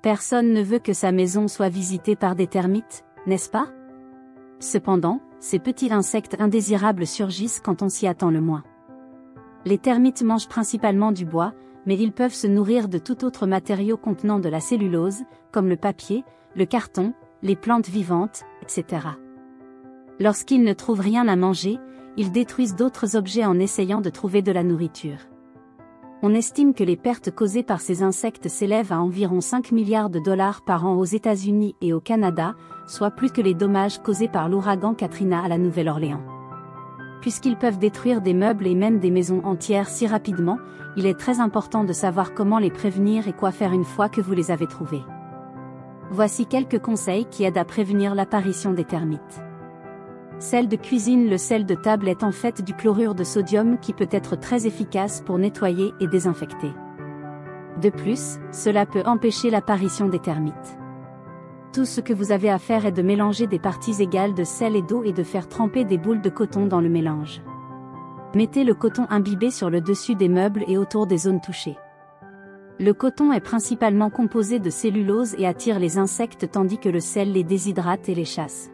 Personne ne veut que sa maison soit visitée par des termites, n'est-ce pas? Cependant, ces petits insectes indésirables surgissent quand on s'y attend le moins. Les termites mangent principalement du bois, mais ils peuvent se nourrir de tout autre matériau contenant de la cellulose, comme le papier, le carton, les plantes vivantes, etc. Lorsqu'ils ne trouvent rien à manger, ils détruisent d'autres objets en essayant de trouver de la nourriture. On estime que les pertes causées par ces insectes s'élèvent à environ 5 milliards de dollars par an aux États-Unis et au Canada, soit plus que les dommages causés par l'ouragan Katrina à la Nouvelle-Orléans. Puisqu'ils peuvent détruire des meubles et même des maisons entières si rapidement, il est très important de savoir comment les prévenir et quoi faire une fois que vous les avez trouvés. Voici quelques conseils qui aident à prévenir l'apparition des termites. Sel de cuisine. Le sel de table est en fait du chlorure de sodium qui peut être très efficace pour nettoyer et désinfecter. De plus, cela peut empêcher l'apparition des termites. Tout ce que vous avez à faire est de mélanger des parties égales de sel et d'eau et de faire tremper des boules de coton dans le mélange. Mettez le coton imbibé sur le dessus des meubles et autour des zones touchées. Le coton est principalement composé de cellulose et attire les insectes tandis que le sel les déshydrate et les chasse.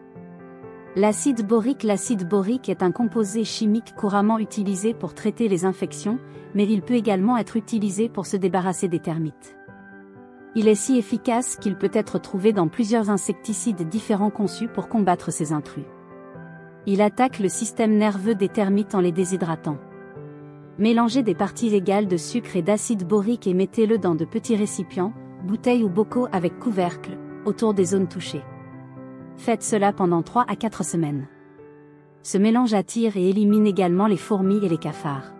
L'acide borique. L'acide borique est un composé chimique couramment utilisé pour traiter les infections, mais il peut également être utilisé pour se débarrasser des termites. Il est si efficace qu'il peut être trouvé dans plusieurs insecticides différents conçus pour combattre ces intrus. Il attaque le système nerveux des termites en les déshydratant. Mélangez des parties égales de sucre et d'acide borique et mettez-le dans de petits récipients, bouteilles ou bocaux avec couvercle, autour des zones touchées. Faites cela pendant 3 à 4 semaines. Ce mélange attire et élimine également les fourmis et les cafards.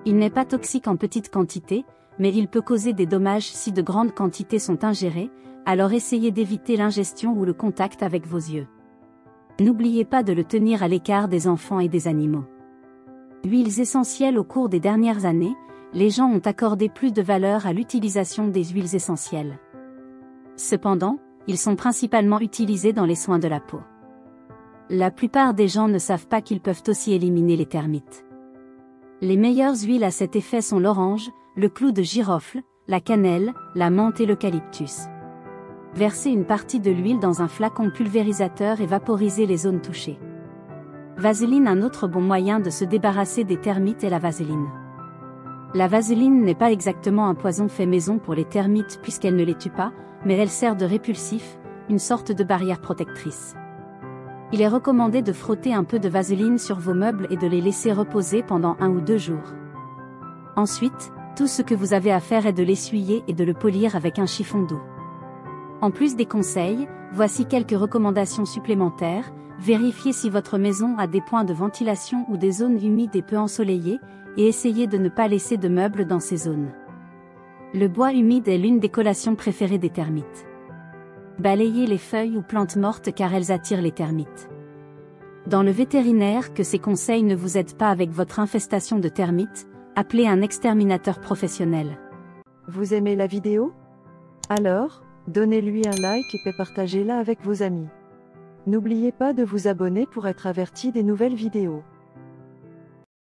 Il n'est pas toxique en petite quantité, mais il peut causer des dommages si de grandes quantités sont ingérées, alors essayez d'éviter l'ingestion ou le contact avec vos yeux. N'oubliez pas de le tenir à l'écart des enfants et des animaux. Huiles essentielles. Au cours des dernières années, les gens ont accordé plus de valeur à l'utilisation des huiles essentielles. Cependant, ils sont principalement utilisés dans les soins de la peau. La plupart des gens ne savent pas qu'ils peuvent aussi éliminer les termites. Les meilleures huiles à cet effet sont l'orange, le clou de girofle, la cannelle, la menthe et l'eucalyptus. Versez une partie de l'huile dans un flacon pulvérisateur et vaporisez les zones touchées. Vaseline. Un autre bon moyen de se débarrasser des termites est la vaseline. La vaseline n'est pas exactement un poison fait maison pour les termites puisqu'elle ne les tue pas, mais elle sert de répulsif, une sorte de barrière protectrice. Il est recommandé de frotter un peu de vaseline sur vos meubles et de les laisser reposer pendant 1 ou 2 jours. Ensuite, tout ce que vous avez à faire est de l'essuyer et de le polir avec un chiffon doux. En plus des conseils, voici quelques recommandations supplémentaires. Vérifiez si votre maison a des points de ventilation ou des zones humides et peu ensoleillées, et essayez de ne pas laisser de meubles dans ces zones. Le bois humide est l'une des collations préférées des termites. Balayez les feuilles ou plantes mortes car elles attirent les termites. Dans le vétérinaire, que ces conseils ne vous aident pas avec votre infestation de termites, appelez un exterminateur professionnel. Vous aimez la vidéo? Alors, donnez-lui un like et partagez-la avec vos amis. N'oubliez pas de vous abonner pour être averti des nouvelles vidéos.